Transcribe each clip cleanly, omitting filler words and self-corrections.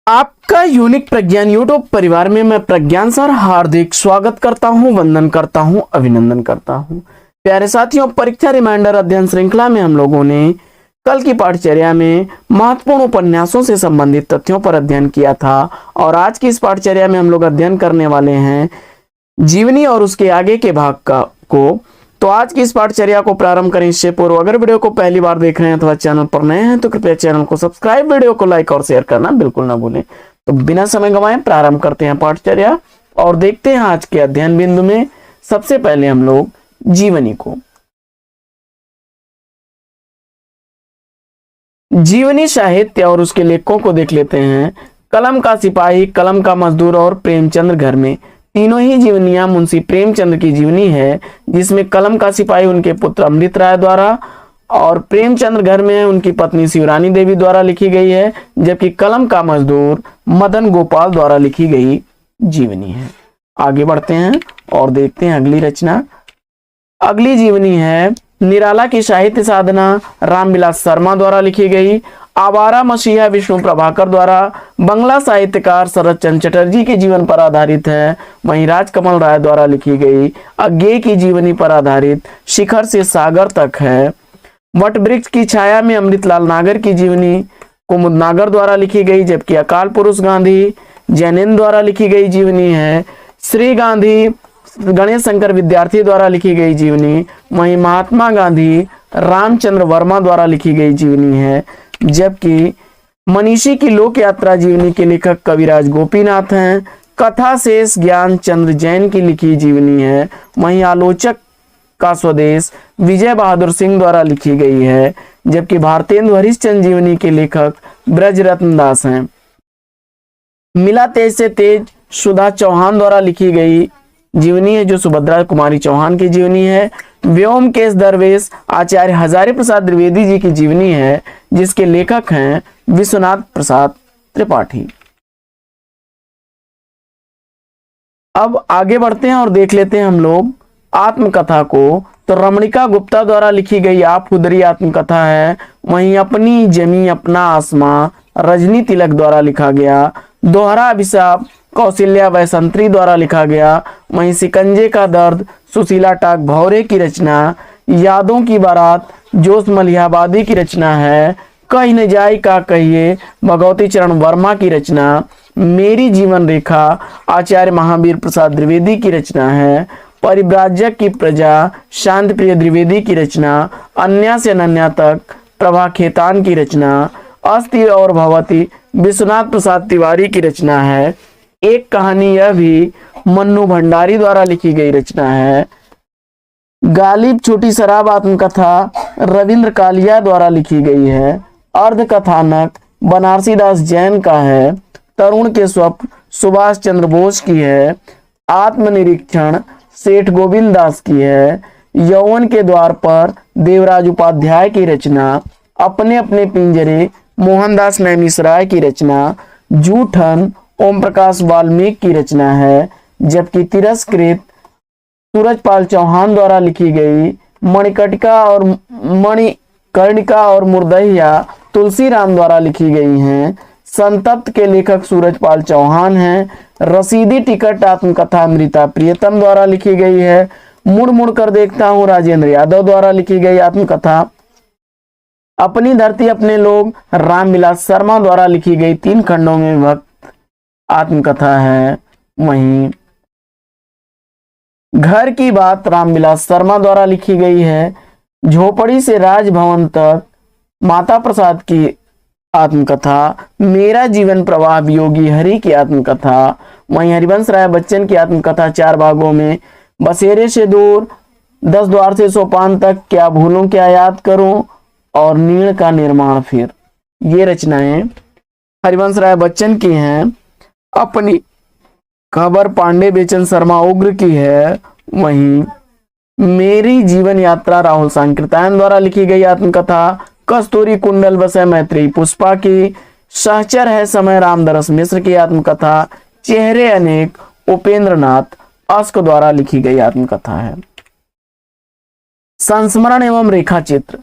आपका यूनिक प्रज्ञान यूट्यूब परिवार में मैं प्रज्ञान सर हार्दिक स्वागत करता हूं, वंदन करता हूं, अभिनंदन करता हूं। प्यारे साथियों, परीक्षा रिमाइंडर अध्ययन श्रृंखला में हम लोगों ने कल की पाठचर्या में महत्वपूर्ण उपन्यासों से संबंधित तथ्यों पर अध्ययन किया था और आज की इस पाठचर्या में हम लोग अध्ययन करने वाले हैं जीवनी और उसके आगे के भाग को। तो आज की इस पाठचर्या को प्रारंभ करें इससे पूर्व अगर वीडियो को पहली बार देख रहे हैं अथवा चैनल पर नए हैं तो कृपया चैनल को सब्सक्राइब, वीडियो को लाइक और शेयर करना बिल्कुल ना भूलें। तो बिना समय गंवाए प्रारंभ करते हैं पाठचर्या और देखते हैं आज के अध्ययन बिंदु में। सबसे पहले हम लोग जीवनी को, जीवनी साहित्य और उसके लेखकों को देख लेते हैं। कलम का सिपाही, कलम का मजदूर और प्रेमचंद्र घर में, तीनों ही जीवनियां मुंशी प्रेमचंद्र की जीवनी है, जिसमें कलम का सिपाही उनके पुत्र अमृत राय द्वारा और प्रेमचंद्र घर में उनकी पत्नी शिवरानी देवी द्वारा लिखी गई है, जबकि कलम का मजदूर मदन गोपाल द्वारा लिखी गई जीवनी है। आगे बढ़ते हैं और देखते हैं अगली रचना। अगली जीवनी है निराला की साहित्य साधना, रामविलास शर्मा द्वारा लिखी गई। आवारा मसीहा विष्णु प्रभाकर द्वारा बंगला साहित्यकार शरद चंद्र चटर्जी के जीवन पर आधारित है। वहीं राजकमल राय द्वारा लिखी गई अज्ञेय की जीवनी पर आधारित शिखर से सागर तक है। वटवृक्ष की छाया में अमृतलाल नागर की जीवनी कुमुद नागर द्वारा लिखी गई, जबकि अकाल पुरुष गांधी जैनेन्द्र द्वारा लिखी गई जीवनी है। श्री गांधी गणेश शंकर विद्यार्थी द्वारा लिखी गई जीवनी, वहीं महात्मा गांधी रामचंद्र वर्मा द्वारा लिखी गई जीवनी है, जबकि मनीषी की लोक यात्रा जीवनी के लेखक कविराज गोपीनाथ हैं। कथा शेष ज्ञान चंद्र जैन की लिखी जीवनी है। वहीं आलोचक का स्वदेश विजय बहादुर सिंह द्वारा लिखी गई है, जबकि भारतेंदु हरिश्चंद्र जीवनी के लेखक ब्रजरत्न दास हैं। मिला तेज से तेज सुधा चौहान द्वारा लिखी गई जीवनी है, जो सुभद्रा कुमारी चौहान की जीवनी है। व्योमकेश दरवेश आचार्य हजारी प्रसाद द्विवेदी जी की जीवनी है, जिसके लेखक हैं विश्वनाथ प्रसाद त्रिपाठी। अब आगे बढ़ते हैं और देख लेते हैं हम लोग आत्मकथा को। तो रमणिका गुप्ता द्वारा लिखी गई आप खुदरी आत्मकथा है। वहीं अपनी जमी अपना आसमां रजनी तिलक द्वारा लिखा गया। दोहरा अभिशाप कौशल्या वैसंत्री द्वारा लिखा गया। वहीं शिकंजे का दर्द सुशीला टाक भौरे की रचना। यादों की बारात जोश मलिहाबादी की रचना है। कहीं न जाई का कहिए भगवती चरण वर्मा की रचना। मेरी जीवन रेखा आचार्य महावीर प्रसाद द्विवेदी की रचना है। परिव्राजक की प्रजा शांति प्रिय द्विवेदी की रचना। अन्या से अनन्या तक प्रभा खेतान की रचना। अस्ति और भवती विश्वनाथ प्रसाद तिवारी की रचना है। एक कहानी यह भी मन्नू भंडारी द्वारा लिखी गई रचना है। गालिब छोटी शराब आत्मकथा रविंद्र कालिया द्वारा लिखी गई है। अर्ध कथानक बनारसी दास जैन का है। तरुण के स्वप्न सुभाष चंद्र बोस की है। आत्मनिरीक्षण सेठ गोविंद दास की है। यौवन के द्वार पर देवराज उपाध्याय की रचना। अपने अपने पिंजरे मोहनदास नैमिषराय की रचना। जूठन ओम प्रकाश वाल्मीकि की रचना है, जबकि तिरस्कृत सूरजपाल चौहान द्वारा लिखी गई मणिकर्णिका और मुर्दहिया तुलसीराम द्वारा लिखी गई हैं। संतप्त के लेखक सूरजपाल चौहान हैं। रसीदी टिकट आत्मकथा अमृता प्रियतम द्वारा लिखी गई है। मुड़ मुड़ कर देखता हूँ राजेंद्र यादव द्वारा लिखी गई आत्मकथा। अपनी धरती अपने लोग रामविलास शर्मा द्वारा लिखी गई 3 खंडों में विभक्त आत्मकथा है। वहीं घर की बात रामविलास शर्मा द्वारा लिखी गई है। झोपड़ी से राजभवन तक माता प्रसाद की आत्मकथा। मेरा जीवन प्रवाह योगी हरि की आत्मकथा। वहीं हरिवंश राय बच्चन की आत्मकथा 4 भागों में। बसेरे से दूर 10 द्वार से सोपान तक क्या भूलूं क्या याद करूं और नीड़ का निर्माण फिर, ये रचनाएं हरिवंश राय बच्चन की हैं। अपनी खबर पांडे बेचन शर्मा उग्र की है। वहीं मेरी जीवन यात्रा राहुल सांकृत्यायन द्वारा लिखी गई आत्मकथा। कस्तूरी कुंडल बसे मैत्री पुष्पा की। सहचर है समय रामदरस मिश्र की आत्मकथा। चेहरे अनेक उपेंद्र नाथ अस्क द्वारा लिखी गई आत्मकथा है। संस्मरण एवं रेखा चित्र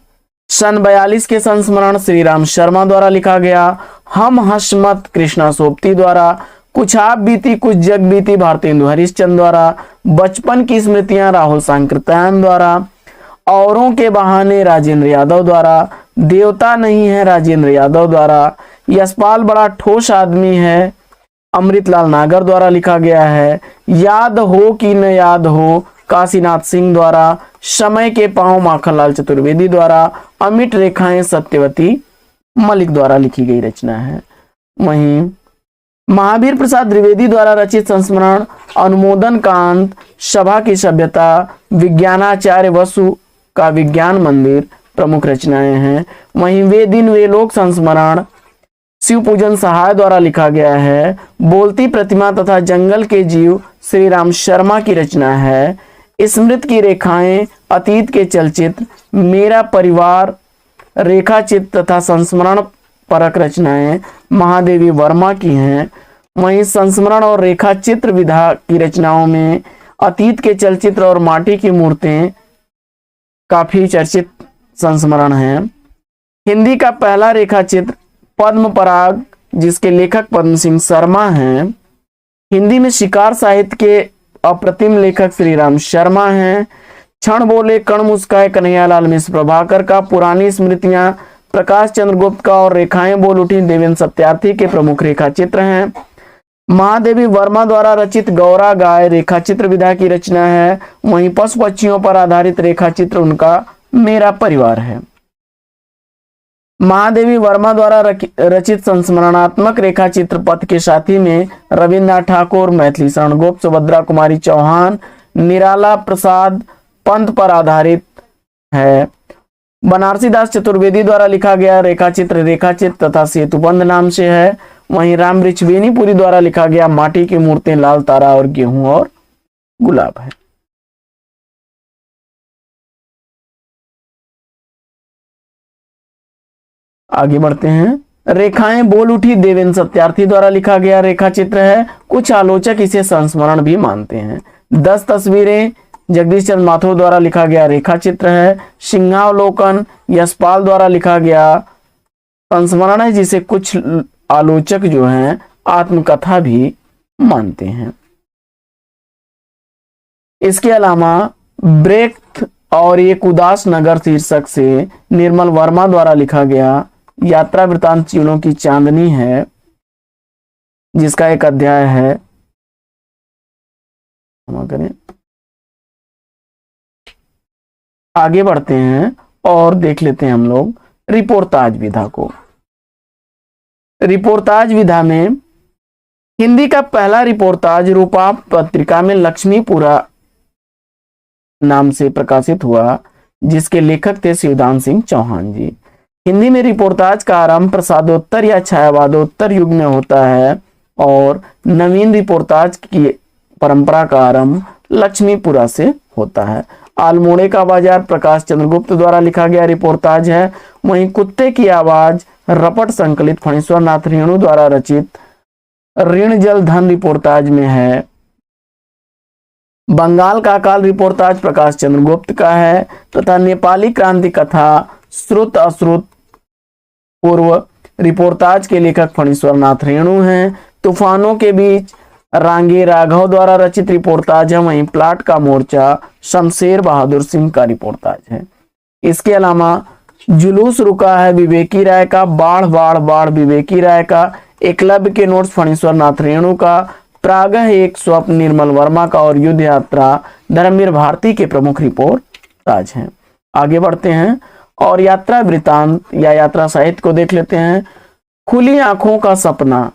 सन 42 के संस्मरण श्री राम शर्मा द्वारा लिखा गया। हम हसमत कृष्णा सोबती द्वारा, कुछ आप बीती कुछ जग बीती भारतेंदु हरिश्चंद्र द्वारा, बचपन की स्मृतियां राहुल सांकृत्यायन द्वारा, औरों के बहाने राजेंद्र यादव द्वारा, देवता नहीं है राजेंद्र यादव द्वारा, यशपाल बड़ा ठोस आदमी है अमृतलाल नागर द्वारा लिखा गया है, याद हो कि न याद हो काशीनाथ सिंह द्वारा, समय के पांव माखनलाल चतुर्वेदी द्वारा, अमिट रेखाएं सत्यवती मलिक द्वारा लिखी गई रचना है। वहीं महावीर प्रसाद द्विवेदी द्वारा रचित संस्मरण अनुमोदन कांत, सभा की सभ्यता, विज्ञानाचार्य वसु का विज्ञान मंदिर प्रमुख रचनाएं हैं। वहीं वे दिन वे लोग संस्मरण शिव पूजन सहाय द्वारा लिखा गया है। बोलती प्रतिमा तथा जंगल के जीव श्री राम शर्मा की रचना है। स्मृत की रेखाएं, अतीत के चलचित्र, मेरा परिवार, रेखाचित्र तथा संस्मरण परक रचनाएं महादेवी वर्मा की हैं। वहीं संस्मरण और रेखाचित्र विधा की रचनाओं में अतीत के चलचित्र और माटी की मूर्तें काफी चर्चित संस्मरण हैं। हिंदी का पहला रेखाचित्र पद्म पराग, जिसके लेखक पद्म सिंह शर्मा हैं। हिंदी में शिकार साहित्य के अप्रतिम लेखक श्री राम शर्मा हैं। क्षण बोले कण मुस्काए कन्हैयालाल मिश्र प्रभाकर का, पुरानी स्मृतियां प्रकाश चंद्र गुप्त का और रेखाएं बोल उठी देवेंद्र सत्यार्थी के प्रमुख रेखा चित्र हैं। महादेवी वर्मा द्वारा रचित गौरा गाय रेखाचित्र विधा की रचना है। वहीं पशु पक्षियों पर आधारित रेखाचित्र उनका मेरा परिवार है। महादेवी वर्मा द्वारा रचित संस्मरणात्मक रेखाचित्र पथ के साथी में रविन्द्रनाथ ठाकुर, मैथिली शरण गुप्त, सुभद्रा कुमारी चौहान, निराला प्रसाद पंत पर आधारित है। बनारसी दास चतुर्वेदी द्वारा लिखा गया रेखाचित्र तथा सेतुबंध नाम से है। वहीं राम वृक्ष बेनीपुरी द्वारा लिखा गया माटी की मूर्तें, लाल तारा और गेहूं और गुलाब है। आगे बढ़ते हैं। रेखाएं बोल उठी देवेंद्र सत्यार्थी द्वारा लिखा गया रेखा चित्र है। कुछ आलोचक इसे संस्मरण भी मानते हैं। 10 तस्वीरें जगदीश चंद्र माथुर द्वारा लिखा गया रेखा चित्र है। सिंहावलोकन यशपाल द्वारा लिखा गया संस्मरण है, जिसे कुछ आलोचक जो हैं आत्मकथा भी मानते हैं। इसके अलावा ब्रेख्त और एक उदास नगर शीर्षक से निर्मल वर्मा द्वारा लिखा गया यात्रा वृतांत चीलों की चांदनी है, जिसका एक अध्याय है। करें आगे बढ़ते हैं और देख लेते हैं हम लोग रिपोर्टाज विधा को। रिपोर्टाज विधा में हिंदी का पहला रिपोर्टाज रूपा पत्रिका में लक्ष्मीपुरा नाम से प्रकाशित हुआ, जिसके लेखक थे शिवदान सिंह चौहान जी। हिंदी में रिपोर्टाज का आरंभ प्रसादोत्तर या छायावादोत्तर युग में होता है और नवीन रिपोर्टाज की परंपरा का आरंभ लक्ष्मीपुरा से होता है। आलमोड़े का बाजार प्रकाश चंद्र गुप्त द्वारा लिखा गया रिपोर्टाज है। वहीं कुत्ते की आवाज रपट संकलित फणीश्वर नाथ रेणु द्वारा रचित ऋण जल धन रिपोर्टाज में है। बंगाल का काल रिपोर्टाज प्रकाश चंद्र गुप्त का है तथा नेपाली क्रांति कथा श्रुत अश्रुत पूर्व रिपोर्टाज के लेखक फणीश्वर नाथ रेणु हैं। तूफानों के बीच रांगे राघव द्वारा रचित रिपोर्टाज है। वहीं प्लाट का मोर्चा शमशेर बहादुर सिंह का रिपोर्टाज है। इसके अलावा जुलूस रुका है विवेकी राय का, बाढ़ बाढ़ बाढ़ विवेकी राय का, एकलव्य के नोट्स फणीश्वर नाथ रेणु का, प्रागह एक स्वप्न निर्मल वर्मा का और युद्ध यात्रा धर्मवीर भारती के प्रमुख रिपोर्टाज हैं। आगे बढ़ते हैं और यात्रा वृतांत या यात्रा साहित्य को देख लेते हैं। खुली आंखों का सपना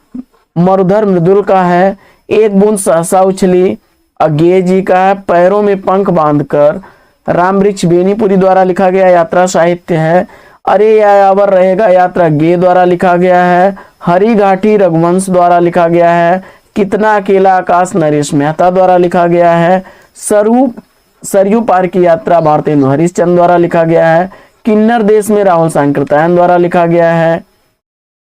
मरुधर मृदुल का है। एक बूंद सहसा उछली अज्ञे जी का है। पैरों में पंख बांधकर राम वृक्ष बेनीपुरी द्वारा लिखा गया यात्रा साहित्य है। अरे यायावर रहेगा यात्रा गे द्वारा लिखा गया है। हरी घाटी रघुवंश द्वारा लिखा गया है। कितना अकेला आकाश नरेश मेहता द्वारा लिखा गया है। सरयू पार की यात्रा भारतेंदु हरिश्चंद्र द्वारा लिखा गया है। किन्नर देश में राहुल सांकृत्यायन द्वारा लिखा गया है।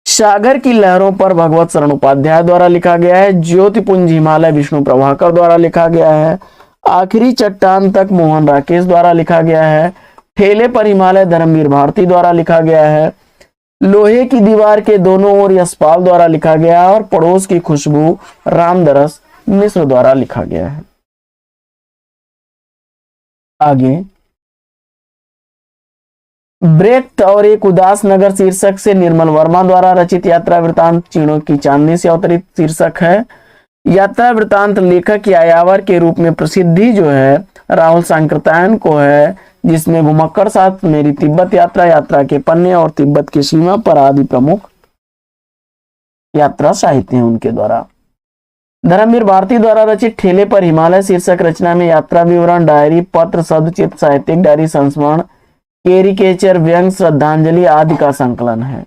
सागर की लहरों पर भगवत शरण उपाध्याय द्वारा लिखा गया है। ज्योतिपुंज हिमालय विष्णु प्रभाकर द्वारा लिखा गया है। आखिरी चट्टान तक मोहन राकेश द्वारा लिखा गया है। ठेले पर हिमालय धर्मवीर भारती द्वारा लिखा गया है। लोहे की दीवार के दोनों ओर यशपाल द्वारा लिखा गया है और पड़ोस की खुशबू रामदरस मिश्र द्वारा लिखा गया है। आगे, ब्रेक्ट और एक उदास नगर शीर्षक से निर्मल वर्मा द्वारा रचित यात्रा वृतांत चीणों की चांदनी से अवतरित शीर्षक है। यात्रा वृतांत लेखक यायावर के रूप में प्रसिद्धि जो है राहुल सांकृत्यायन को है, जिसमें भूमक्कड़ साथ मेरी तिब्बत यात्रा, यात्रा के पन्ने और तिब्बत की सीमा पर आदि प्रमुख यात्रा साहित्य हैं उनके द्वारा। धर्मवीर भारती द्वारा रचित ठेले पर हिमालय शीर्षक रचना में यात्रा विवरण, डायरी, पत्र, शब्दचित्र, साहित्यिक डायरी, संस्मरण, कैरिकेचर, व्यंग, श्रद्धांजलि आदि का संकलन है।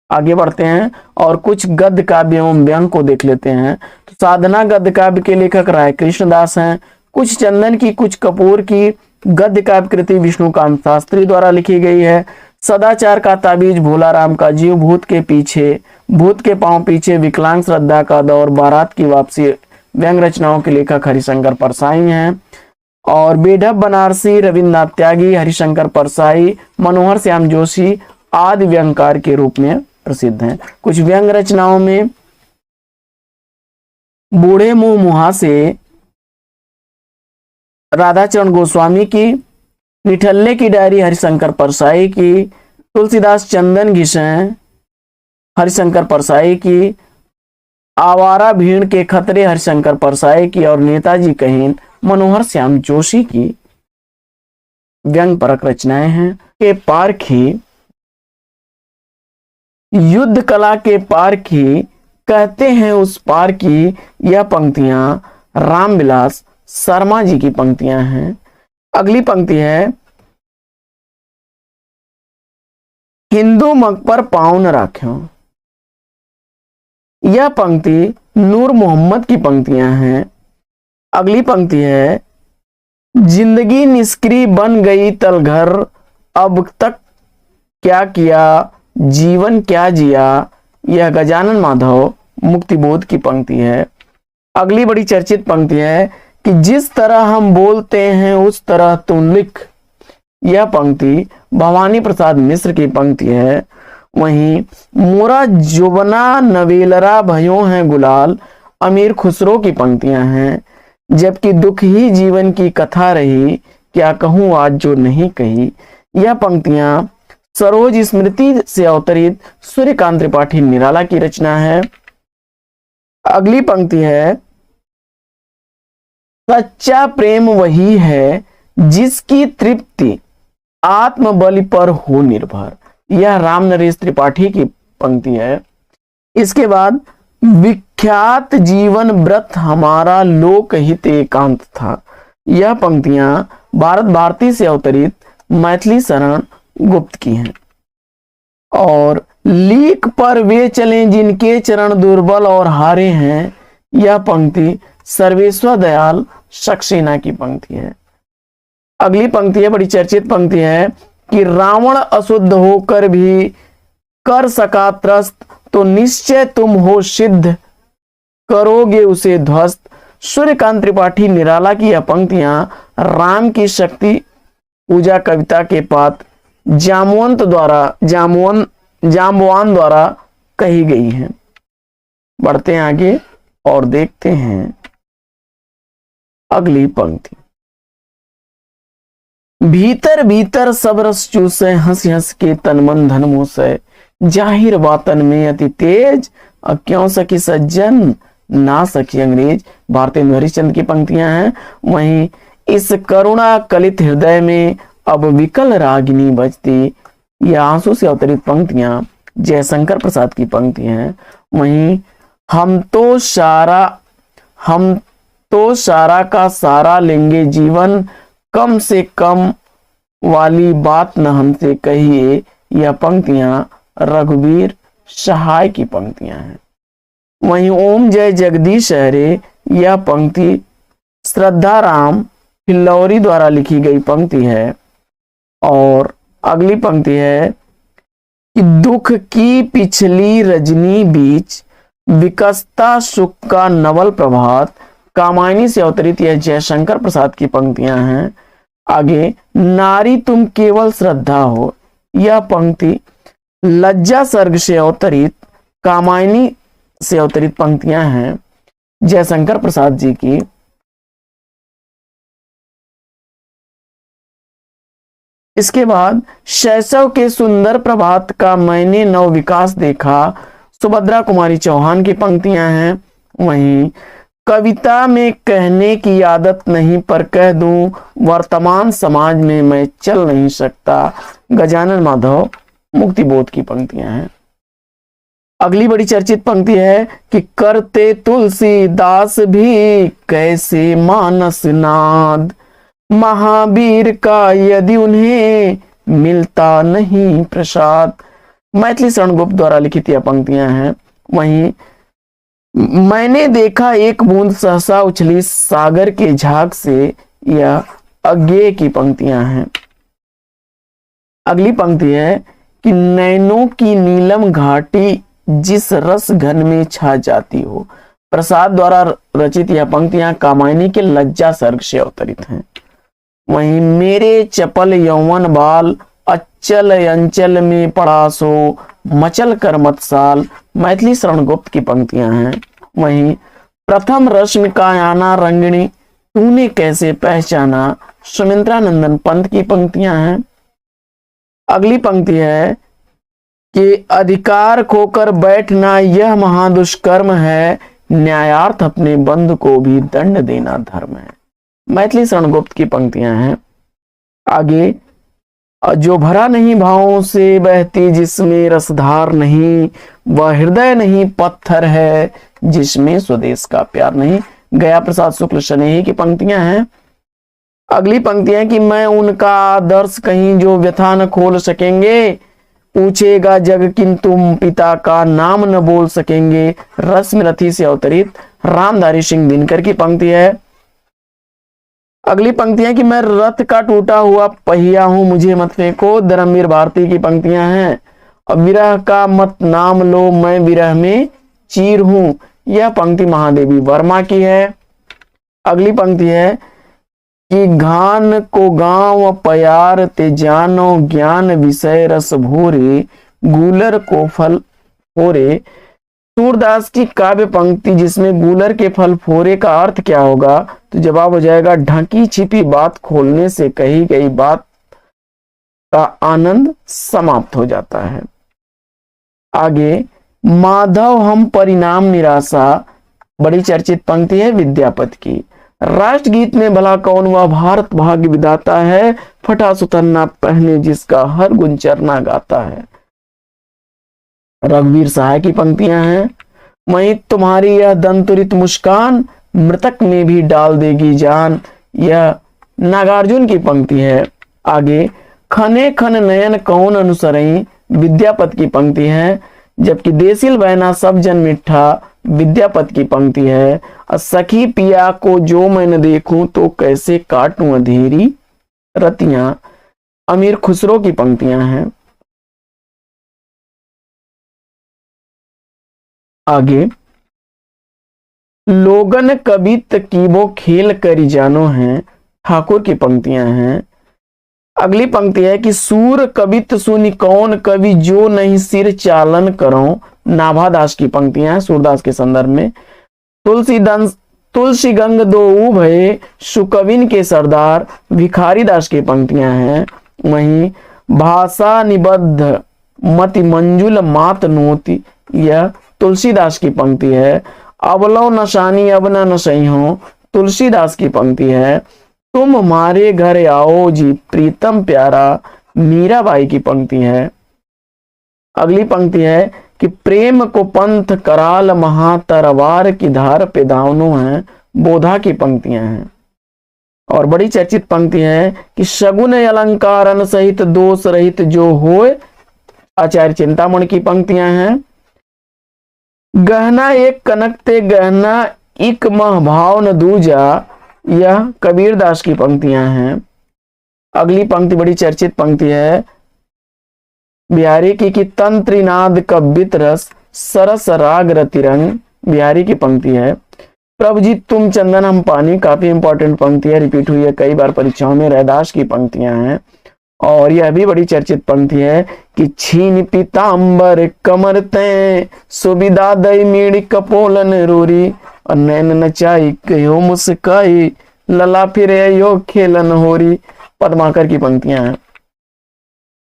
आगे बढ़ते हैं और कुछ गद्य काव्य एवं व्यंग को देख लेते हैं। तो साधना गद्य काव्य के लेखक राय कृष्णदास हैं। कुछ चंदन की, कुछ कपूर की गद्य काव्य कृति विष्णुकांत शास्त्री द्वारा लिखी गई है। सदाचार का ताबीज, भोला राम का जीव, भूत के पीछे, भूत के पांव पीछे, विकलांग, श्रद्धा का दौर, बारात की वापसी, व्यंग रचनाओं के लेखक हरिशंकर परसाई हैं। और बेढप बनारसी, रविन्द्रनाथ त्यागी, हरिशंकर परसाई, मनोहर श्याम जोशी आदि व्यंगकार के रूप में प्रसिद्ध हैं। कुछ व्यंग रचनाओं में बूढ़े मुंह मुहासे राधाचरण गोस्वामी की, निठल्ले की डायरी हरिशंकर परसाई की, तुलसीदास चंदन घिसें हरिशंकर परसाई की, आवारा भीड़ के खतरे हरिशंकर परसाई की और नेताजी कहीन मनोहर श्याम जोशी की व्यंग परक रचनाएं हैं। के पारखी, युद्ध कला के पारखी कहते हैं उस पार की, यह पंक्तियां रामविलास शर्मा जी की पंक्तियां हैं। अगली पंक्ति है, हिंदू मग पर पांव न राख्यो। यह पंक्ति नूर मोहम्मद की पंक्तियां हैं। अगली पंक्ति है, जिंदगी निष्क्रिय बन गई तलघर, अब तक क्या किया जीवन क्या जिया। यह गजानन माधव मुक्तिबोध की पंक्ति है। अगली बड़ी चर्चित पंक्ति है कि जिस तरह हम बोलते हैं उस तरह तुम लिख। यह पंक्ति भवानी प्रसाद मिश्र की पंक्ति है। वहीं मोरा जुबना नवेलरा भयो हैं गुलाल अमीर खुसरो की पंक्तियां हैं। जबकि दुख ही जीवन की कथा रही, क्या कहूं आज जो नहीं कही। यह पंक्तियां सरोज स्मृति से अवतरित सूर्यकांत त्रिपाठी निराला की रचना है। अगली पंक्ति है, सच्चा प्रेम वही है जिसकी तृप्ति आत्मबल पर हो निर्भर। यह राम नरेश त्रिपाठी की पंक्ति है। इसके बाद, विख्यात जीवन व्रत हमारा लोक हित एकांत था। यह पंक्तियां भारत भारती से अवतरित मैथिली शरण गुप्त की हैं। और लीक पर वे चलें जिनके चरण दुर्बल और हारे हैं। यह पंक्ति सर्वेश्वर दयाल सक्सेना की पंक्ति है। अगली पंक्ति है, बड़ी चर्चित पंक्ति है कि रावण अशुद्ध होकर भी कर सका त्रस्त, तो निश्चय तुम हो सिद्ध करोगे उसे ध्वस्त। सूर्यकांत त्रिपाठी निराला की यह पंक्तियां राम की शक्ति पूजा कविता के पात्र जाम्बवान द्वारा कही गई हैं। बढ़ते हैं आगे और देखते हैं अगली पंक्ति। भीतर भीतर सब रस चूसे हंस हंस के तन मन धन मुँह से, जाहिर बातन में अति तेज क्यों सकी सज्जन ना सकी अंग्रेज। भारतेंदु हरिश्चंद्र की पंक्तियां हैं। वहीं इस करुणा कलित हृदय में अब विकल रागिनी बजती, यह आंसू से अवतरित पंक्तियां जयशंकर प्रसाद की पंक्ति हैं। वहीं हम तो सारा का सारा लेंगे जीवन, कम से कम वाली बात न हमसे कहिए। यह पंक्तियां रघुवीर सहाय की पंक्तियां हैं। वहीं ओम जय जगदीश हरे, यह पंक्ति श्रद्धा राम फिल्लौरी द्वारा लिखी गई पंक्ति है। और अगली पंक्ति है कि दुख की पिछली रजनी बीच विकसता सुख का नवल प्रभात, कामायनी से अवतरित यह जयशंकर प्रसाद की पंक्तियां हैं। आगे, नारी तुम केवल श्रद्धा हो, यह पंक्ति लज्जा सर्ग से अवतरित कामायनी से अवतरित पंक्तियां हैं जयशंकर प्रसाद जी की। इसके बाद शैशव के सुंदर प्रभात का मैंने नव विकास देखा, सुभद्रा कुमारी चौहान की पंक्तियां हैं। वहीं कविता में कहने की आदत नहीं पर कह दूं, वर्तमान समाज में मैं चल नहीं सकता, गजानन माधव मुक्तिबोध की पंक्तियां हैं। अगली बड़ी चर्चित पंक्ति है कि करते तुलसीदास भी कैसे मानस नाद, महावीर का यदि उन्हें मिलता नहीं प्रसाद। मैथिली शरण गुप्त द्वारा लिखित यह पंक्तियां हैं। वहीं मैंने देखा एक बूंद सहसा उछली सागर के झाग से, यह अज्ञेय की पंक्तियां हैं। अगली पंक्ति है कि नैनों की नीलम घाटी जिस रस घन में छा जाती हो, प्रसाद द्वारा रचित यह पंक्तियां कामायनी के लज्जा सर्ग से अवतरित हैं। वहीं मेरे चपल यौवन बाल अचल अंचल में पड़ा सो, मचल कर मतसाल, मैथिली शरण गुप्त की पंक्तियां हैं। वहीं प्रथम रश्मि का आना रंगिणी तूने कैसे पहचाना, सुमित्रा नंदन पंत की पंक्तियां हैं। अगली पंक्ति है कि अधिकार खोकर बैठना यह महादुष्कर्म है, न्यायार्थ अपने बंधु को भी दंड देना धर्म है। मैथिली शरण गुप्त की पंक्तियां हैं। आगे जो भरा नहीं भावों से बहती जिसमें रसधार नहीं, वह हृदय नहीं पत्थर है जिसमें स्वदेश का प्यार नहीं, गया प्रसाद शुक्ल शनेही की पंक्तियां हैं। अगली पंक्तियां कि मैं उनका आदर्श कहीं जो व्यथा न खोल सकेंगे, पूछेगा जग किंतु पिता का नाम न बोल सकेंगे, रश्मि रथी से अवतरित रामधारी सिंह दिनकर की पंक्ति है। अगली पंक्तियां कि मैं रथ का टूटा हुआ पहिया हूं मुझे मत फेंको, धर्मवीर भारती की पंक्तियां हैं। और विरह का मत नाम लो मैं विरह में चीर हूं, यह पंक्ति महादेवी वर्मा की है। अगली पंक्ति है कि घान को गांव प्यार ते जानो, ज्ञान विषय रस भोरे, गूलर को फल फोरे। सूरदास की काव्य पंक्ति जिसमें गूलर के फल फोरे का अर्थ क्या होगा, तो जवाब हो जाएगा ढकी छिपी बात खोलने से कही गई बात का आनंद समाप्त हो जाता है। आगे माधव हम परिणाम निराशा, बड़ी चर्चित पंक्ति है विद्यापति की। राष्ट्रगीत में भला कौन वह भारत भाग्य विधाता है, फटा सुतन्ना पहने जिसका हर गुण चरना गाता है, रघुवीर सहाय की पंक्तियां हैं। वहीं तुम्हारी यह दंतुरित मुस्कान मृतक में भी डाल देगी जान, यह नागार्जुन की पंक्ति है। आगे खने खन नयन कौन अनुसरई, विद्यापति की पंक्ति है। जबकि देसिल बहना सब जन मिठा, विद्यापति की पंक्ति है। सखी पिया को जो मैं न देखूं तो कैसे काटूं अंधेरी रतियां, अमीर खुसरो की पंक्तियां हैं। आगे लोगन कबित कीबो खेल करी जानो हैं, ठाकुर की पंक्तियां हैं। अगली पंक्ति है कि सूर कबित सुनि कौन कवि जो नहीं सिर चालन करो, नाभादास की पंक्तियां हैं सूरदास के संदर्भ में। तुलसी गंग दो भये सुकविन के सरदार, भिखारी दास की पंक्तियां हैं। वहीं भाषा निबद्ध मति मंजुल मात नोति, यह तुलसीदास की पंक्ति है। अबलो नशानी अब न नशई हो, तुलसीदास की पंक्ति है। तुम हमारे घर आओ जी प्रीतम प्यारा, मीराबाई की पंक्ति है। अगली पंक्ति है कि प्रेम को पंथ कराल महातरवार की धार पे दावनो है, बोधा की पंक्तियां हैं। और बड़ी चर्चित पंक्ति है कि शगुन अलंकारन सहित दोष रहित जो होए, आचार्य चिंतामणि की पंक्तियां हैं। गहना एक कनक ते गहना इक मह भाव न दूजा, यह कबीरदास की पंक्तियां हैं। अगली पंक्ति बड़ी चर्चित पंक्ति है बिहारी की कि तंत्रिनाद कब्बित रस सरस राग रतिरंग, बिहारी की पंक्ति है। प्रभु जी तुम चंदन हम पानी, काफी इंपॉर्टेंट पंक्ति है, रिपीट हुई है कई बार परीक्षाओं में, रैदास की पंक्तियां हैं। और यह भी बड़ी चर्चित पंक्ति है कि छीन पीताम्बर कमर तय सुविधा दई मीड़ कपोलन रूरी और नैन नचाई कहो मुस्काई लला फिरे यो खेलन होरी। पद्माकर की पंक्तियां हैं।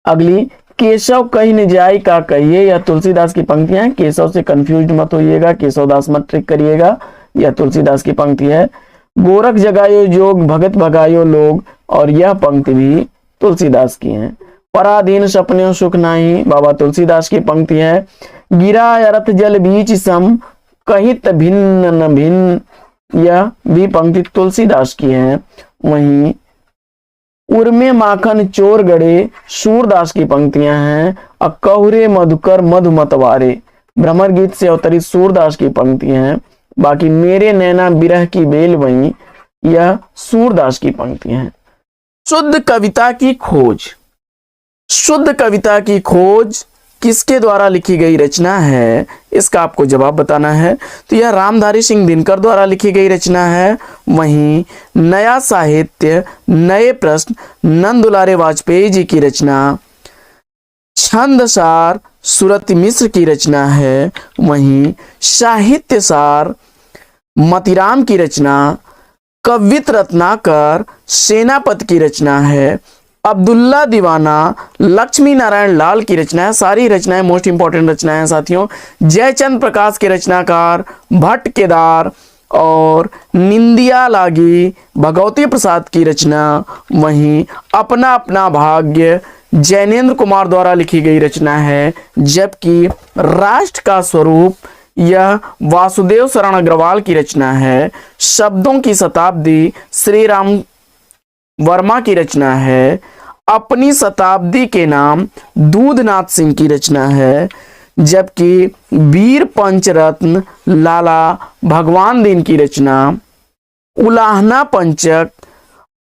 अगली केशव कहीं न जाई का कहिए, यह तुलसीदास की पंक्तियां हैं। केशव से कंफ्यूज मत होइएगा, केशवदास मत ट्रिक करिएगा, यह तुलसीदास की पंक्ति है। गोरख जगायो जोग भगत भगायो लोग, और यह पंक्ति भी तुलसीदास की है। पराधीन सपने सुख नाही, बाबा तुलसीदास की पंक्ति है। गिरा अरथ जल बीच सम कहित भिन्न न भिन्न, यह भी पंक्ति तुलसीदास की है। वहीं उर्मे माखन चोर गड़े सूरदास की पंक्तियां हैं। अकहुरे मधुकर मधु मतवारे, भ्रमर गीत से अवतरित सूरदास की पंक्तियां हैं। बाकी मेरे नैना बिरह की बेल वहीं, यह सूरदास की पंक्तियां हैं। शुद्ध कविता की खोज। शुद्ध कविता की खोज किसके द्वारा लिखी गई रचना है, इसका आपको जवाब बताना है। तो यह रामधारी सिंह दिनकर द्वारा लिखी गई रचना है। वहीं नया साहित्य नए प्रश्न नंद दुलारे वाजपेयी जी की रचना। छंदसार सुरति मिश्र की रचना है। वहीं साहित्यसार मतिराम की रचना। कवित रत्नाकर सेनापति की रचना है। अब्दुल्ला दीवाना लक्ष्मी नारायण लाल की रचना है। सारी रचनाएं मोस्ट इंपॉर्टेंट रचनाएं हैं साथियों। जयचंद प्रकाश के रचनाकार भट्ट केदार और निंदिया लागी भगवती प्रसाद की रचना। वहीं अपना अपना भाग्य जैनेन्द्र कुमार द्वारा लिखी गई रचना है। जबकि राष्ट्र का स्वरूप यह वासुदेव शरण अग्रवाल की रचना है। शब्दों की शताब्दी श्री राम वर्मा की रचना है। अपनी शताब्दी के नाम दूधनाथ सिंह की रचना है। जबकि वीर पंचरत्न लाला भगवान दीन की रचना। उलाहना पंचक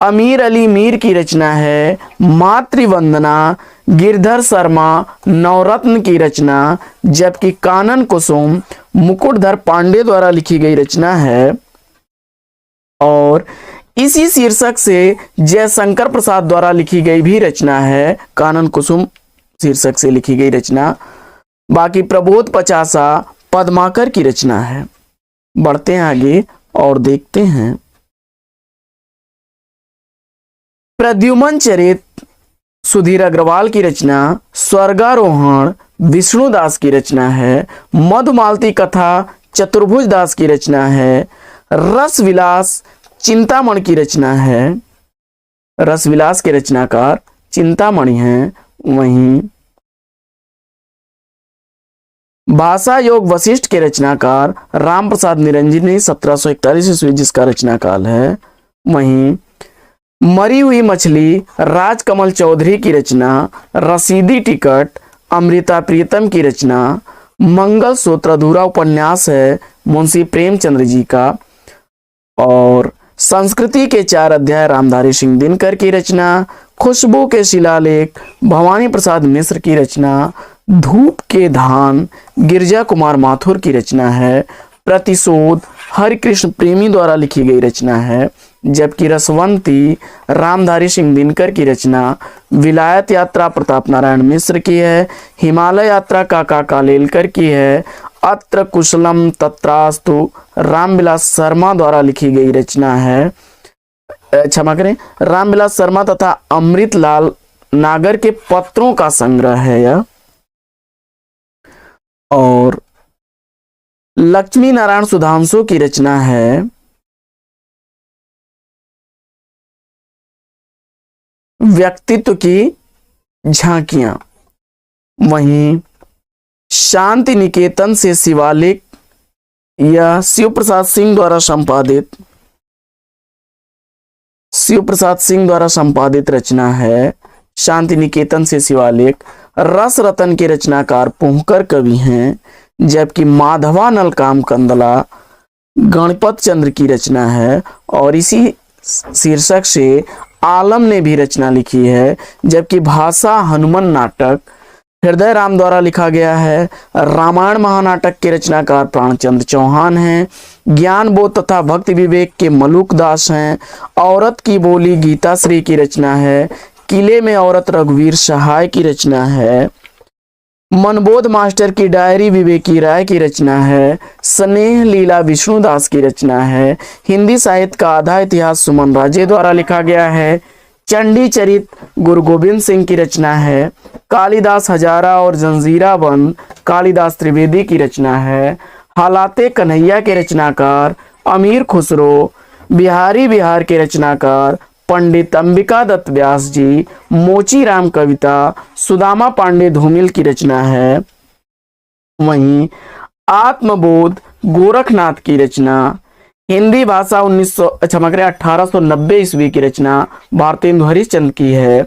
अमीर अली मीर की रचना है। मातृवंदना गिरधर शर्मा नवरत्न की रचना। जबकि कानन कुसुम मुकुटधर पांडे द्वारा लिखी गई रचना है। और इसी शीर्षक से जयशंकर प्रसाद द्वारा लिखी गई भी रचना है। कानन कुसुम शीर्षक से लिखी गई रचना। बाकी प्रबोध पचासा पद्माकर की रचना है। बढ़ते हैं आगे और देखते हैं। प्रद्युमन चरित सुधीर अग्रवाल की रचना। स्वर्गारोहण विष्णुदास की रचना है। मधुमालती कथा चतुर्भुज दास की रचना है। रस विलास चिंतामणि की रचना है। रस विलास के रचनाकार चिंतामणि हैं। वहीं भाषा योग वशिष्ठ के रचनाकार राम प्रसाद निरंजनी 1741 ईस्वी जिसका रचनाकाल है। वहीं मरी हुई मछली राजकमल चौधरी की रचना। रसीदी टिकट अमृता प्रीतम की रचना। मंगल सूत्र अधूरा उपन्यास है मुंशी प्रेमचंद्र जी का। और संस्कृति के 4 अध्याय रामधारी सिंह दिनकर की रचना। खुशबू के शिलालेख भवानी प्रसाद मिश्र की रचना। धूप के धान गिरजा कुमार माथुर की रचना है। प्रतिशोध हरिकृष्ण प्रेमी द्वारा लिखी गई रचना है। जबकि रसवंती रामधारी सिंह दिनकर की रचना। विलायत यात्रा प्रताप नारायण मिश्र की है। हिमालय यात्रा काका कालेलकर की है। अत्र कुशलम तत्रास्तु रामविलास शर्मा द्वारा लिखी गई रचना है। क्षमा करें, रामविलास शर्मा तथा अमृतलाल नागर के पत्रों का संग्रह है यह। और लक्ष्मी नारायण सुधांशु की रचना है व्यक्तित्व की झांकियां। वहीं शांति निकेतन से शिवालिक यह शिव प्रसाद सिंह द्वारा संपादित रचना है। शांति निकेतन से शिवालिक। रस रतन के रचनाकार पुहकर कवि हैं। जबकि माधवानल काम कंदला गणपत चंद्र की रचना है। और इसी शीर्षक से आलम ने भी रचना लिखी है। जबकि भाषा हनुमान नाटक हृदय राम द्वारा लिखा गया है। रामायण महानाटक के रचनाकार प्राणचंद्र चौहान हैं। ज्ञान बोध तथा भक्ति विवेक के मलुक दास हैं। औरत की बोली गीता श्री की रचना है। किले में औरत रघुवीर सहाय की रचना है। मनबोध मास्टर की डायरी विवेकी राय की रचना है। स्नेह लीला विष्णुदास की रचना है। हिंदी साहित्य का आधा इतिहास सुमन राजे द्वारा लिखा गया है। चंडी चरित गुरु गोविंद सिंह की रचना है। कालिदास हजारा और जंजीरा बंद कालिदास त्रिवेदी की रचना है। हालाते कन्हैया के रचनाकार अमीर खुसरो। बिहारी बिहार के रचनाकार पंडित अंबिका दत्त व्यास जी। मोची राम कविता सुदामा पांडे धूमिल की रचना है। वहीं आत्मबोध गोरखनाथ की रचना। हिंदी भाषा 1890 ईस्वी की रचना भारतेंदु हरिश्चंद्र की है।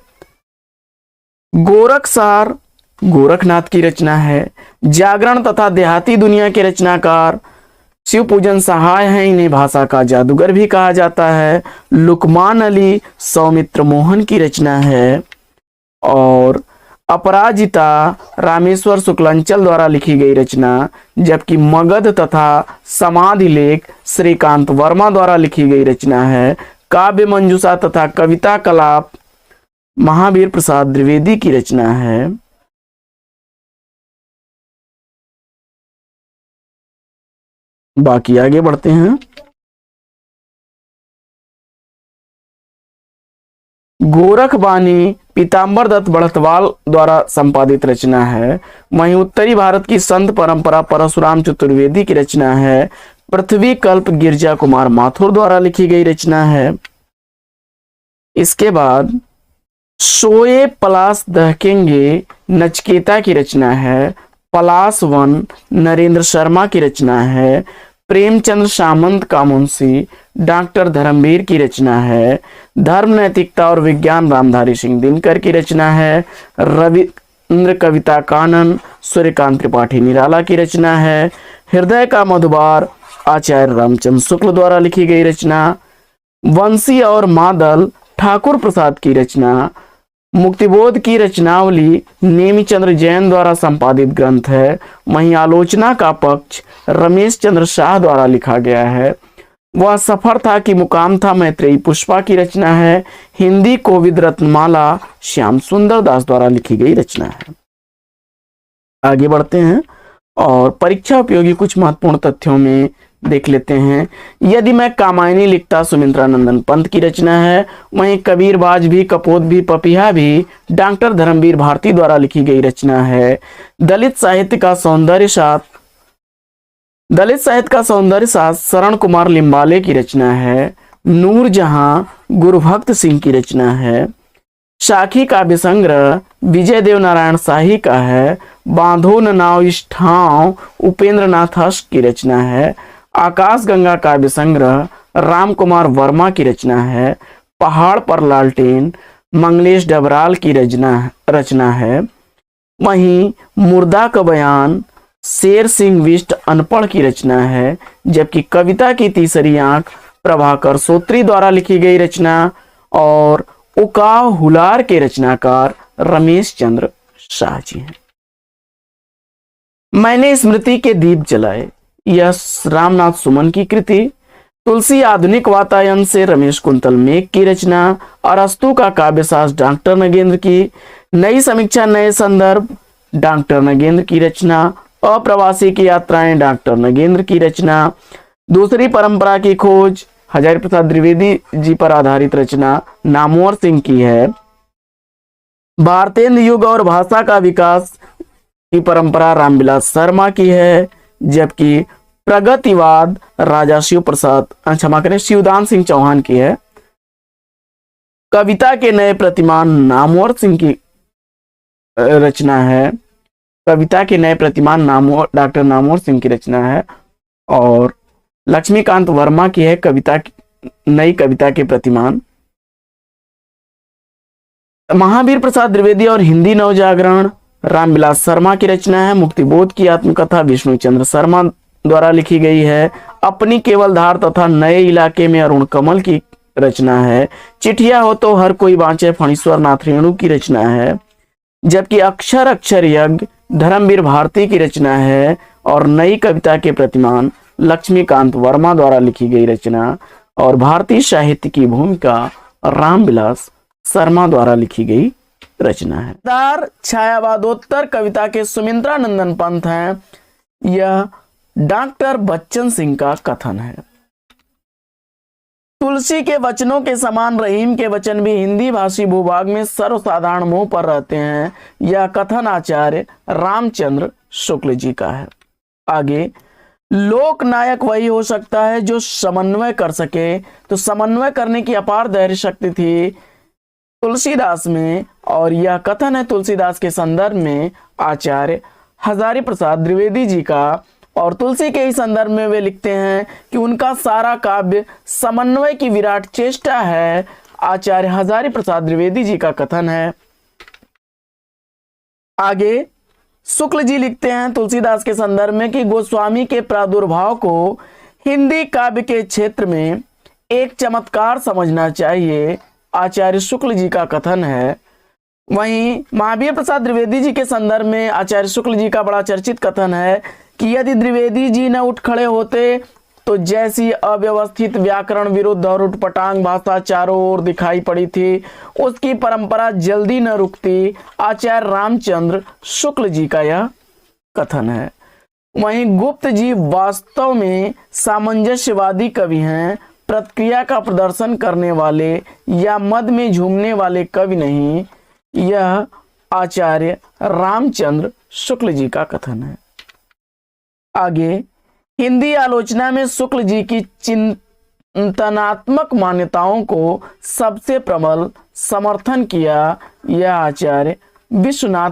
गोरखसार गोरखनाथ की रचना है। जागरण तथा देहाती दुनिया के रचनाकार शिव पूजन सहाय हैं, इन्हें भाषा का जादूगर भी कहा जाता है। लुकमान अली सौमित्र मोहन की रचना है। और अपराजिता रामेश्वर शुक्लांचल द्वारा लिखी गई रचना, जबकि मगध तथा समाधि लेख श्रीकांत वर्मा द्वारा लिखी गई रचना है। काव्य मंजूषा तथा कविता कलाप महावीर प्रसाद द्विवेदी की रचना है। बाकी आगे बढ़ते हैं। गोरखबानी पीताम्बर दत्त बढ़तवाल द्वारा संपादित रचना है। वहीं उत्तरी भारत की संत परंपरा परशुराम चतुर्वेदी की रचना है। पृथ्वी कल्प गिरजा कुमार माथुर द्वारा लिखी गई रचना है। इसके बाद सोए पलास दहकेंगे नचकेता की रचना है। पलास वन नरेंद्र शर्मा की रचना है। प्रेमचंद्र सामंत का मुंशी डॉक्टर धर्मवीर की रचना है। धर्म नैतिकता और विज्ञान रामधारी सिंह दिनकर की रचना है। रविंद्र कविता कानन सूर्यकांत त्रिपाठी निराला की रचना है। हृदय का मधुबार आचार्य रामचंद्र शुक्ल द्वारा लिखी गई रचना। वंशी और मादल ठाकुर प्रसाद की रचना। मुक्तिबोध की रचनावली नेमीचंद्र जैन द्वारा संपादित ग्रंथ है। वहीं आलोचना का पक्ष रमेश चंद्र शाह द्वारा लिखा गया है। वह सफर था कि मुकाम था मैत्रेयी पुष्पा की रचना है। हिंदी कोविद रत्नमाला श्याम सुंदर दास द्वारा लिखी गई रचना है। आगे बढ़ते हैं और परीक्षा उपयोगी कुछ महत्वपूर्ण तथ्यों में देख लेते हैं। यदि मैं कामायनी लिखता सुमित्रा नंदन पंत की रचना है। वहीं कबीरबाज भी कपोत भी पपीहा भी डॉक्टर धर्मवीर भारती द्वारा लिखी गई रचना है। दलित साहित्य का सौंदर्य साथ शरण कुमार लिम्बाले की रचना है। नूरजहां गुरुभक्त सिंह की रचना है। साखी काव्य संग्रह विजय देव नारायण शाही का है। बांधो न नाव इस ठाव उपेंद्र नाथ हर्ष की रचना है। आकाश गंगा काव्य संग्रह राम कुमार वर्मा की रचना है। पहाड़ पर लालटेन मंगलेश डबराल की रचना है। वहीं मुर्दा का बयान शेर सिंह विष्ट अनपढ़ की रचना है। जबकि कविता की तीसरी आंख प्रभाकर सोत्री द्वारा लिखी गई रचना और उकाव हुलार के रचनाकार रमेश चंद्र शाह जी हैं। मैंने स्मृति के दीप जलाए, यह रामनाथ सुमन की कृति। तुलसी आधुनिक वातायन से रमेश कुंतल मेघ की रचना। अरस्तु का काव्यशास्त्र डॉक्टर नगेंद्र की। नई समीक्षा नए संदर्भ डॉक्टर नगेंद्र की रचना। अप्रवासी की यात्राएं डॉक्टर नगेंद्र की रचना। दूसरी परंपरा की खोज हजारी प्रसाद द्विवेदी जी पर आधारित रचना नामवर सिंह की है। भारतेंद्र युग और भाषा का विकास की परंपरा रामविलास शर्मा की है। जबकि प्रगतिवाद राजा शिवदान सिंह चौहान की है। कविता के नए प्रतिमान नामवर सिंह की रचना है। कविता के नए प्रतिमान डॉक्टर नामवर सिंह की रचना है। और लक्ष्मीकांत वर्मा की है नई कविता के प्रतिमान। महावीर प्रसाद द्विवेदी और हिंदी नवजागरण रामविलास शर्मा की रचना है। मुक्तिबोध की आत्मकथा विष्णुचंद्र शर्मा द्वारा लिखी गई है। अपनी केवल धार तथा नए इलाके में अरुण कमल की रचना है। चिट्ठिया हो तो हर कोई बाँचे फणीश्वर नाथ रेणु की रचना है। जबकि अक्षर अक्षर यज्ञ धर्मवीर भारती की रचना है। और नई कविता के प्रतिमान लक्ष्मीकांत वर्मा द्वारा लिखी गई रचना। और भारतीय साहित्य की भूमिका रामविलास शर्मा द्वारा लिखी गई रचना है। छायावादोत्तर कविता के सुमित्रा नंदन पंत हैं। यह डॉक्टर बच्चन सिंह का कथन है। तुलसी के वचनों के समान रहीम के वचन भी हिंदी भाषी भूभाग में सर्वसाधारण मुंह पर रहते हैं। यह कथन आचार्य रामचंद्र शुक्ल जी का है। आगे, लोक नायक वही हो सकता है जो समन्वय कर सके। तो समन्वय करने की अपार धैर्य शक्ति थी तुलसीदास में, और यह कथन है तुलसीदास के संदर्भ में आचार्य हजारी प्रसाद द्विवेदी जी का। और तुलसी के ही संदर्भ में वे लिखते हैं कि उनका सारा काव्य समन्वय की विराट चेष्टा है। आचार्य हजारी प्रसाद द्विवेदी जी का कथन है। आगे, शुक्ल जी लिखते हैं तुलसीदास के संदर्भ में कि गोस्वामी के प्रादुर्भाव को हिंदी काव्य के क्षेत्र में एक चमत्कार समझना चाहिए। आचार्य शुक्ल जी का कथन है। वहीं महावीर प्रसाद द्विवेदी जी के संदर्भ में आचार्य शुक्ल जी का बड़ा चर्चित कथन है कि यदि द्विवेदी जी न उठ खड़े होते तो जैसी अव्यवस्थित व्याकरण विरुद्ध और उटपटांग भाषा चारों ओर दिखाई पड़ी थी, उसकी परंपरा जल्दी न रुकती। आचार्य रामचंद्र शुक्ल जी का यह कथन है। वहीं गुप्त जी वास्तव में सामंजस्यवादी कवि हैं, प्रतिक्रिया का प्रदर्शन करने वाले या मद में झूमने वाले कवि नहीं। यह आचार्य रामचंद्र शुक्ल जी का कथन है। आगे, हिंदी आलोचना में शुक्ल जी की चिंतनात्मक मान्यताओं को सबसे प्रबल समर्थन किया। यह आचार्य विश्वनाथ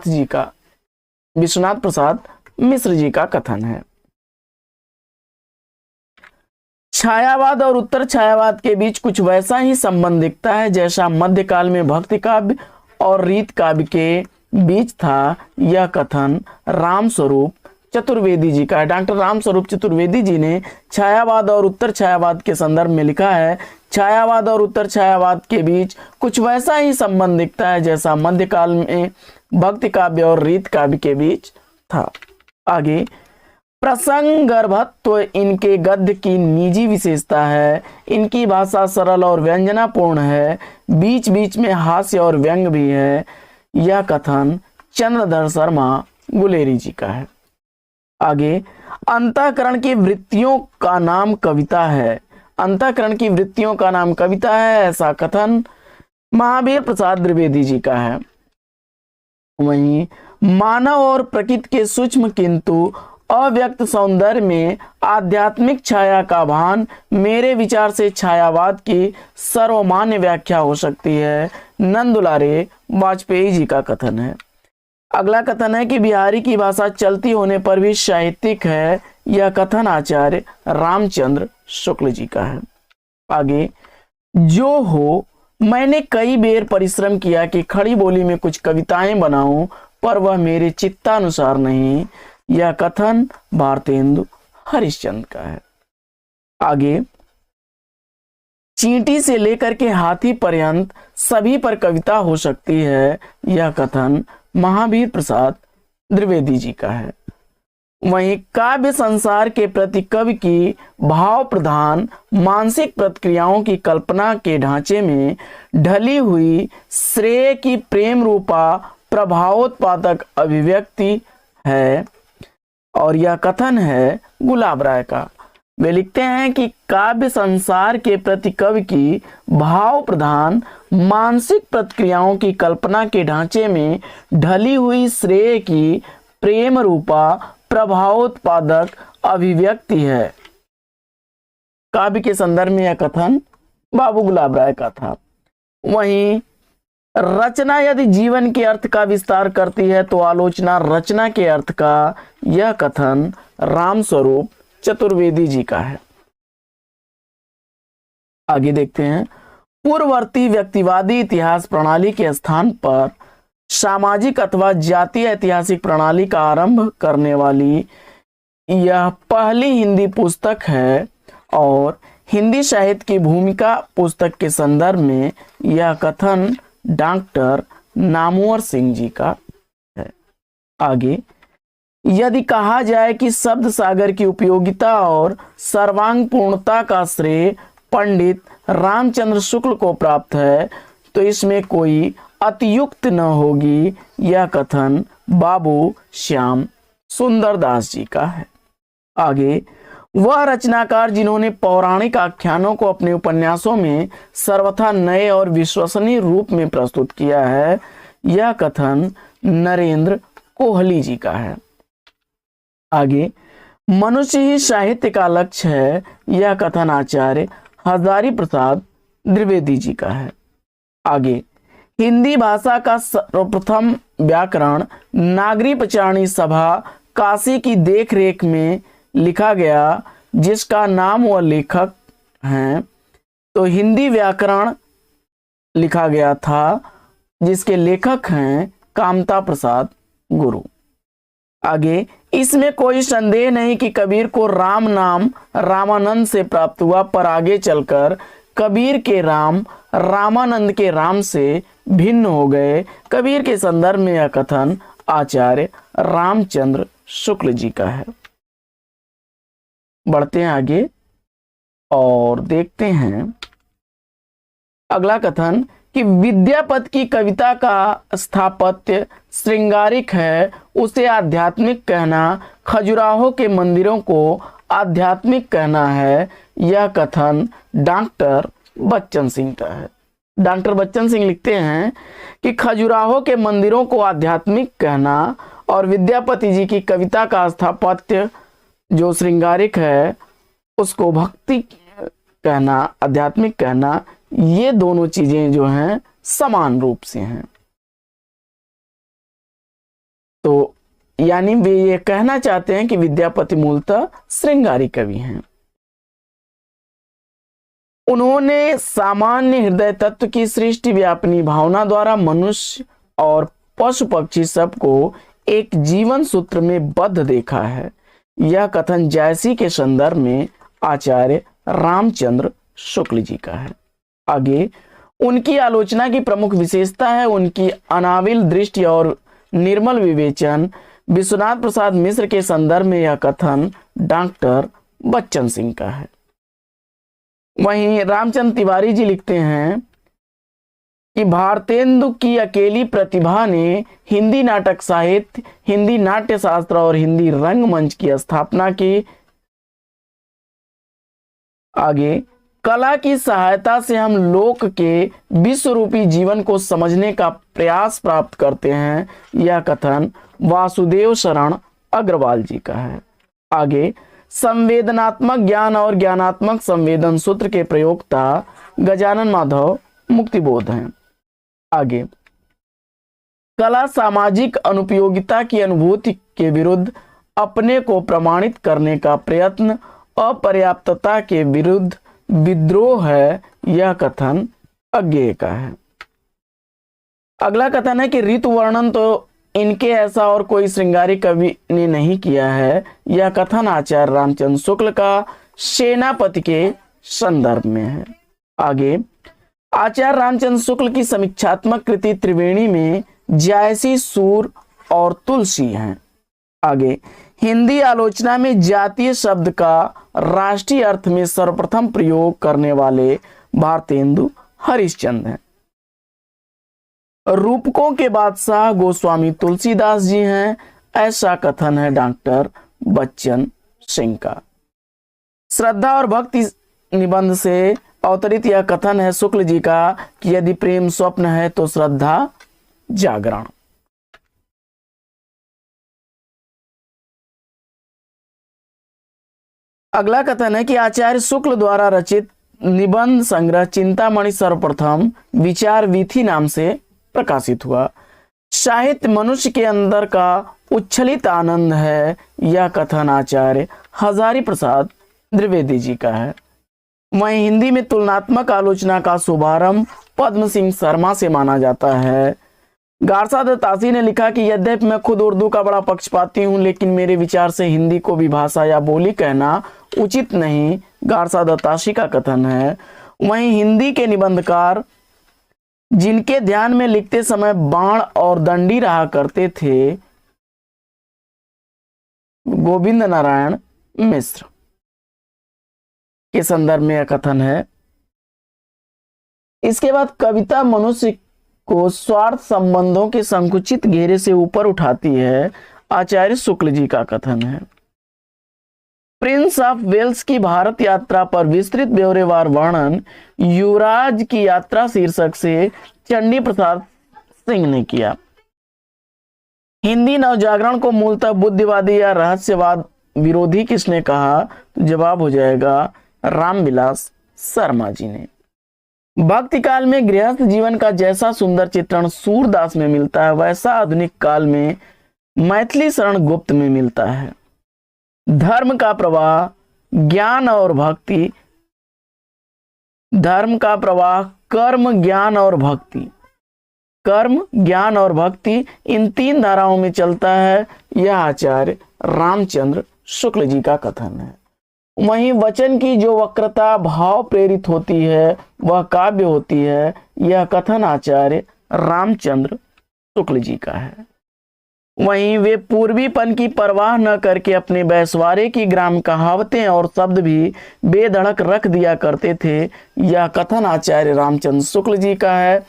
प्रसाद मिश्र जी का कथन है। छायावाद और उत्तर छायावाद के बीच कुछ वैसा ही संबंध दिखता है जैसा मध्यकाल में भक्ति काव्य और रीत काव्य के बीच था। यह कथन रामस्वरूप चतुर्वेदी जी का है। डॉक्टर रामस्वरूप चतुर्वेदी जी ने छायावाद और उत्तर छायावाद के संदर्भ में लिखा है, छायावाद और उत्तर छायावाद के बीच कुछ वैसा ही संबंध दिखता है जैसा मध्यकाल में भक्ति काव्य और रीत काव्य के बीच था। आगे, प्रसंग गर्भत्व इनके गद्य की निजी विशेषता है। इनकी भाषा सरल और व्यंजनापूर्ण है, बीच बीच में हास्य और व्यंग भी है। यह कथन चंद्रधर शर्मा गुलेरी जी का है। आगे, अंतःकरण की वृत्तियों का नाम कविता है। अंतःकरण की वृत्तियों का नाम कविता है, ऐसा कथन महावीर प्रसाद द्विवेदी जी का है। वहीं मानव और प्रकृति के सूक्ष्म किंतु अव्यक्त सौंदर्य में आध्यात्मिक छाया का भान मेरे विचार से छायावाद की सर्वमान्य व्याख्या हो सकती है। नंदुलारे वाजपेयी जी का कथन है। अगला कथन है कि बिहारी की भाषा चलती होने पर भी साहित्यिक है। यह कथन आचार्य रामचंद्र शुक्ल जी का है। आगे, जो हो, मैंने कई बेर परिश्रम किया कि खड़ी बोली में कुछ कविताएं बनाऊं, पर वह मेरे चित्तानुसार नहीं। यह कथन भारतेंदु हरिश्चंद्र का है। आगे, चींटी से लेकर के हाथी पर्यंत सभी पर कविता हो सकती है। यह कथन महावीर प्रसाद द्विवेदी जी का है। वहीं काव्य संसार के प्रति कवि की भाव प्रधान मानसिक प्रतिक्रियाओं की कल्पना के ढांचे में ढली हुई श्रेय की प्रेम रूपा प्रभावोत्पादक अभिव्यक्ति है, और यह कथन है गुलाब राय का। वे लिखते हैं कि काव्य संसार के प्रति कवि की भाव प्रधान मानसिक प्रतिक्रियाओं की कल्पना के ढांचे में ढली हुई श्रेय की प्रेम रूपा प्रभावोत्पादक अभिव्यक्ति है। काव्य के संदर्भ में यह कथन बाबू गुलाब राय का था। वहीं रचना यदि जीवन के अर्थ का विस्तार करती है तो आलोचना रचना के अर्थ का। यह कथन रामस्वरूप चतुर्वेदी जी का है। आगे देखते हैं, पूर्ववर्ती व्यक्तिवादी इतिहास प्रणाली के स्थान पर सामाजिक अथवा जातीय ऐतिहासिक प्रणाली का आरंभ करने वाली यह पहली हिंदी पुस्तक है, और हिंदी साहित्य की भूमिका पुस्तक के संदर्भ में यह कथन डॉक्टर नामवर सिंह जी का है। आगे, यदि कहा जाए कि शब्द सागर की उपयोगिता और सर्वांग पूर्णता का श्रेय पंडित रामचंद्र शुक्ल को प्राप्त है, तो इसमें कोई अतियुक्त न होगी। यह कथन बाबू श्याम सुंदर दास जी का है। आगे, वह रचनाकार जिन्होंने पौराणिक आख्यानों को अपने उपन्यासों में सर्वथा नए और विश्वसनीय रूप में प्रस्तुत किया है, यह कथन नरेंद्र कोहली जी का है। आगे, मनुष्य ही साहित्य का लक्ष्य है, यह कथन आचार्य हजारी प्रसाद द्विवेदी जी का है। आगे, हिंदी भाषा का सर्वप्रथम व्याकरण नागरी पचारणी सभा काशी की देखरेख में लिखा गया, जिसका नाम व लेखक हैं। तो हिंदी व्याकरण लिखा गया था, जिसके लेखक हैं कामता प्रसाद गुरु। आगे, इसमें कोई संदेह नहीं कि कबीर को राम नाम रामानंद से प्राप्त हुआ, पर आगे चलकर कबीर के राम रामानंद के राम से भिन्न हो गए। कबीर के संदर्भ में यह कथन आचार्य रामचंद्र शुक्ल जी का है। बढ़ते हैं आगे और देखते हैं अगला कथन कि विद्यापति की कविता का स्थापत्य श्रृंगारिक है, उसे आध्यात्मिक कहना खजुराहो के मंदिरों को आध्यात्मिक कहना है। यह कथन डॉक्टर बच्चन सिंह का है। डॉक्टर बच्चन सिंह लिखते हैं कि खजुराहो के मंदिरों को आध्यात्मिक कहना और विद्यापति जी की कविता का स्थापत्य जो श्रृंगारिक है उसको भक्ति कहना, आध्यात्मिक कहना, ये दोनों चीजें जो हैं समान रूप से हैं। तो यानी वे ये कहना चाहते हैं कि विद्यापति मूलतः श्रृंगारी कवि हैं। उन्होंने सामान्य हृदय तत्व की सृष्टि व्यापनी भावना द्वारा मनुष्य और पशु पक्षी सबको एक जीवन सूत्र में बद्ध देखा है। यह कथन जयसी के संदर्भ में आचार्य रामचंद्र शुक्ल जी का है। आगे, उनकी आलोचना की प्रमुख विशेषता है उनकी अनाविल दृष्टि और निर्मल विवेचन। विश्वनाथ प्रसाद मिश्र के संदर्भ में यह कथन डॉक्टर बच्चन सिंह का है। वहीं रामचंद्र तिवारी जी लिखते हैं कि भारतेंदु की अकेली प्रतिभा ने हिंदी नाटक साहित्य, हिंदी नाट्य शास्त्र और हिंदी रंगमंच की स्थापना की। आगे, कला की सहायता से हम लोक के विश्व रूपी जीवन को समझने का प्रयास प्राप्त करते हैं। यह कथन वासुदेव शरण अग्रवाल जी का है। आगे, संवेदनात्मक ज्ञान और ज्ञानात्मक संवेदन सूत्र के प्रयोक्ता गजानन माधव मुक्तिबोध हैं। आगे, कला सामाजिक अनुपयोगिता की अनुभूति के विरुद्ध अपने को प्रमाणित करने का प्रयत्न, अपर्याप्तता के विरुद्ध विद्रोह है। यह कथन अज्ञेय का है। अगला कथन है कि ऋतु वर्णन तो इनके ऐसा और कोई श्रृंगारी कवि ने नहीं किया है। यह कथन आचार्य रामचंद्र शुक्ल का सेनापति के संदर्भ में है। आगे, आचार्य रामचंद्र शुक्ल की समीक्षात्मक कृति त्रिवेणी में जायसी, सूर और तुलसी हैं। आगे, हिंदी आलोचना में जातीय शब्द का राष्ट्रीय अर्थ में सर्वप्रथम प्रयोग करने वाले भारतेंदु हरिश्चंद्र हैं। रूपकों के बादशाह गोस्वामी तुलसीदास जी हैं, ऐसा कथन है डॉक्टर बच्चन सिंह का। श्रद्धा और भक्ति निबंध से अवतरित यह कथन है शुक्ल जी का कि यदि प्रेम स्वप्न है तो श्रद्धा जागरण। अगला कथन है कि आचार्य शुक्ल द्वारा रचित निबंध संग्रह चिंतामणि सर्वप्रथम विचार वीथी नाम से प्रकाशित हुआ। साहित्य मनुष्य के अंदर का उच्छलित आनंद है। यह कथन आचार्य हजारी प्रसाद द्विवेदी जी का है। वहीं हिंदी में तुलनात्मक आलोचना का शुभारंभ पद्म सिंह शर्मा से माना जाता है। गारसा दत्तासी ने लिखा कि यद्यपि मैं खुद उर्दू का बड़ा पक्षपाती हूं, लेकिन मेरे विचार से हिंदी को भी भाषा या बोली कहना उचित नहीं। गारसा दत्तासी का कथन है। वहीं हिंदी के निबंधकार जिनके ध्यान में लिखते समय बाण और दंडी रहा करते थे, गोविंद नारायण मिश्र के संदर्भ में यह कथन है। इसके बाद कविता मनुष्य को स्वार्थ संबंधों के संकुचित घेरे से ऊपर उठाती है, आचार्य शुक्ल जी का कथन है। प्रिंस ऑफ वेल्स की भारत यात्रा पर विस्तृत ब्यौरेवार वर्णन युवराज की यात्रा शीर्षक से चंडी प्रसाद सिंह ने किया। हिंदी नवजागरण को मूलतः बुद्धिवादी या रहस्यवाद विरोधी किसने कहा? तो जवाब हो जाएगा रामविलास शर्मा जी ने। भक्ति काल में गृहस्थ जीवन का जैसा सुंदर चित्रण सूरदास में मिलता है, वैसा आधुनिक काल में मैथिली शरण गुप्त में मिलता है। धर्म का प्रवाह, ज्ञान और भक्ति, धर्म का प्रवाह कर्म, ज्ञान और भक्ति, कर्म, ज्ञान और भक्ति, इन तीन धाराओं में चलता है, यह आचार्य रामचंद्र शुक्ल जी का कथन है। वहीं वचन की जो वक्रता भाव प्रेरित होती है वह काव्य होती है, यह कथन आचार्य रामचंद्र शुक्ल जी का है। वहीं वे पूर्वीपन की परवाह न करके अपने बैसवारे की ग्राम कहावतें और शब्द भी बेधड़क रख दिया करते थे, यह कथन आचार्य रामचंद्र शुक्ल जी का है,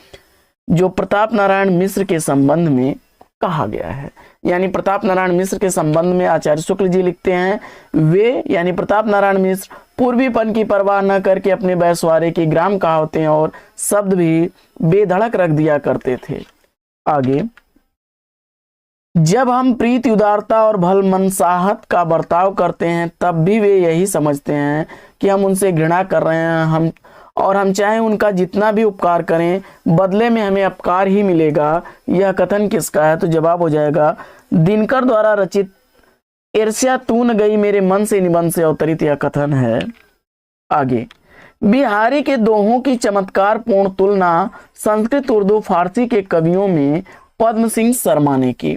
जो प्रताप नारायण मिश्र के संबंध में कहा गया है। यानी प्रताप नारायण मिश्र के संबंध में आचार्य शुक्ल जी लिखते हैं, वे यानी प्रताप नारायण मिश्र पूर्वीपन की परवाह न करके अपने बैसवारे की ग्राम कहावतें और शब्द भी बेधड़क रख दिया करते थे। आगे, जब हम प्रीति, उदारता और भल मनसाहत का बर्ताव करते हैं तब भी वे यही समझते हैं कि हम उनसे घृणा कर रहे हैं, हम चाहे उनका जितना भी उपकार करें बदले में हमें अपकार ही मिलेगा। यह कथन किसका है? तो जवाब हो जाएगा दिनकर द्वारा रचित ईर्ष्या तू न गई मेरे मन से निबंध से अवतरित यह कथन है। आगे, बिहारी के दोहों की चमत्कार पूर्ण तुलना संस्कृत, उर्दू, फारसी के कवियों में पद्म सिंह शर्मा ने की।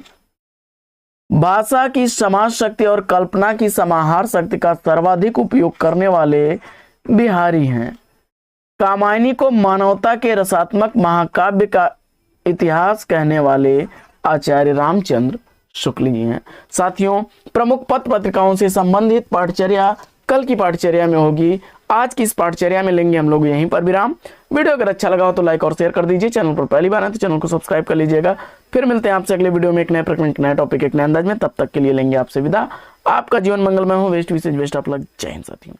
भाषा की समाज शक्ति और कल्पना की समाहार शक्ति का सर्वाधिक उपयोग करने वाले बिहारी हैं। कामायनी को मानवता के रसात्मक महाकाव्य का इतिहास कहने वाले आचार्य रामचंद्र शुक्ल जी हैं। साथियों, प्रमुख पत्र पत्रिकाओं से संबंधित पाठचर्या कल की पाठचर्या में होगी। आज की इस पाठचर्या में लेंगे हम लोग यहीं पर विराम। वीडियो अगर अच्छा लगा हो तो लाइक और शेयर कर दीजिए। चैनल पर पहली बार आए तो चैनल को सब्सक्राइब कर लीजिएगा। फिर मिलते हैं आपसे अगले वीडियो में एक नए प्रकरण, एक नया टॉपिक, एक नए अंदाज में। तब तक के लिए लेंगे आपसे विदा। आपका जीवन मंगलमय हो। बेस्ट विशेष बेस्ट ऑफ लक। जय हिंद साथियों।